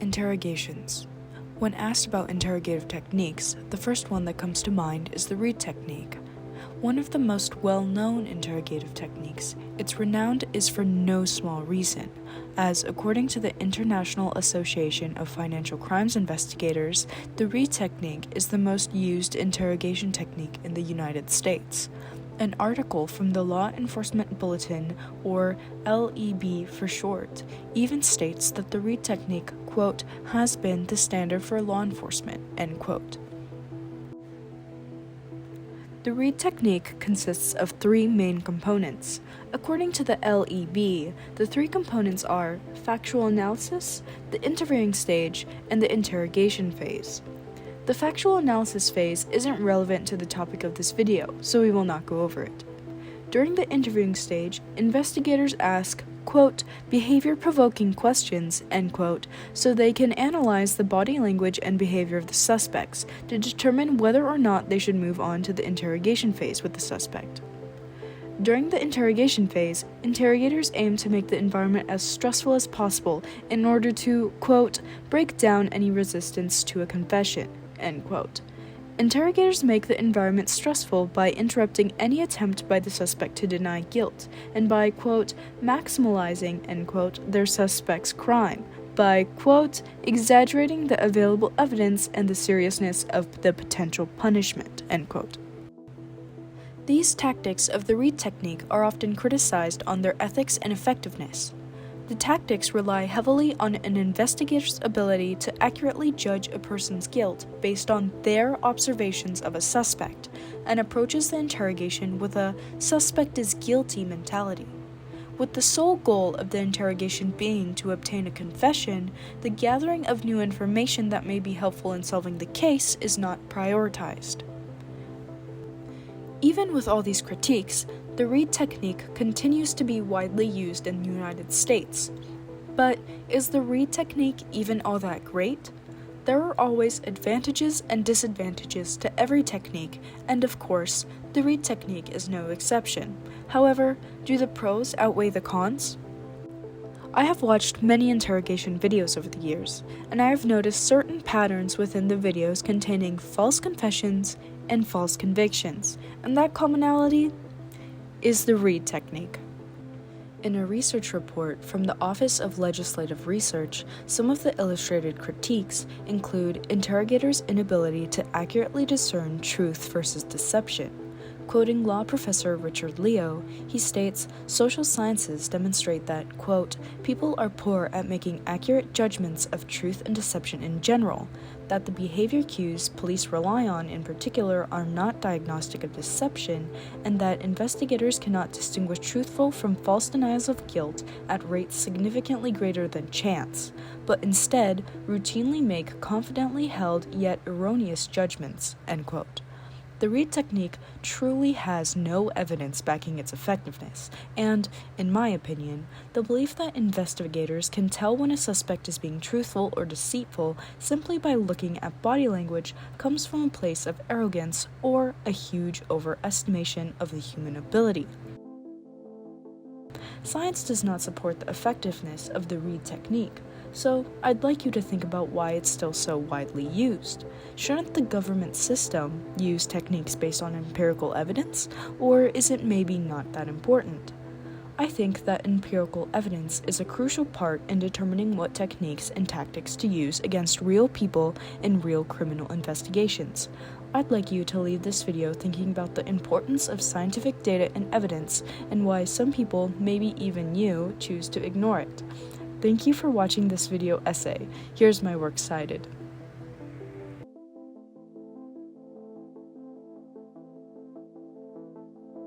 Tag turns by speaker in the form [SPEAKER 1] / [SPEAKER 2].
[SPEAKER 1] Interrogations. When asked about interrogative techniques, the first one that comes to mind is the Reid technique. One of the most well-known interrogative techniques, it's renowned is for no small reason, as according to the International Association of Financial Crimes Investigators, the Reid technique is the most used interrogation technique in the United States. An article from the Law Enforcement Bulletin, or LEB for short, even states that the Reid technique, quote, has been the standard for law enforcement, end quote. The Reid technique consists of three main components. According to the LEB, the three components are factual analysis, the interviewing stage, and the interrogation phase. The factual analysis phase isn't relevant to the topic of this video, so we will not go over it. During the interviewing stage, investigators ask, quote, behavior-provoking questions, end quote, so they can analyze the body language and behavior of the suspects to determine whether or not they should move on to the interrogation phase with the suspect. During the interrogation phase, interrogators aim to make the environment as stressful as possible in order to, quote, break down any resistance to a confession, end quote. Interrogators make the environment stressful by interrupting any attempt by the suspect to deny guilt, and by, quote, maximalizing, end quote, their suspect's crime, by, quote, exaggerating the available evidence and the seriousness of the potential punishment, end quote. These tactics of the Reid technique are often criticized on their ethics and effectiveness. The tactics rely heavily on an investigator's ability to accurately judge a person's guilt based on their observations of a suspect, and approaches the interrogation with a suspect is guilty mentality. With the sole goal of the interrogation being to obtain a confession, the gathering of new information that may be helpful in solving the case is not prioritized. Even with all these critiques, the Reid technique continues to be widely used in the United States. But is the Reid technique even all that great? There are always advantages and disadvantages to every technique, and of course, the Reid technique is no exception. However, do the pros outweigh the cons? I have watched many interrogation videos over the years, and I have noticed certain patterns within the videos containing false confessions and false convictions, and that commonality is the Reid technique. In a research report from the Office of Legislative Research, some of the illustrated critiques include interrogators' inability to accurately discern truth versus deception. Quoting law professor Richard Leo, he states, social sciences demonstrate that, quote, people are poor at making accurate judgments of truth and deception in general, that the behavior cues police rely on in particular are not diagnostic of deception, and that investigators cannot distinguish truthful from false denials of guilt at rates significantly greater than chance, but instead routinely make confidently held yet erroneous judgments, end quote. The Reid technique truly has no evidence backing its effectiveness, and, in my opinion, the belief that investigators can tell when a suspect is being truthful or deceitful simply by looking at body language comes from a place of arrogance or a huge overestimation of the human ability. Science does not support the effectiveness of the Reid technique, so I'd like you to think about why it's still so widely used. Shouldn't the government system use techniques based on empirical evidence, or is it maybe not that important? I think that empirical evidence is a crucial part in determining what techniques and tactics to use against real people in real criminal investigations. I'd like you to leave this video thinking about the importance of scientific data and evidence, and why some people, maybe even you, choose to ignore it. Thank you for watching this video essay. Here's my works cited.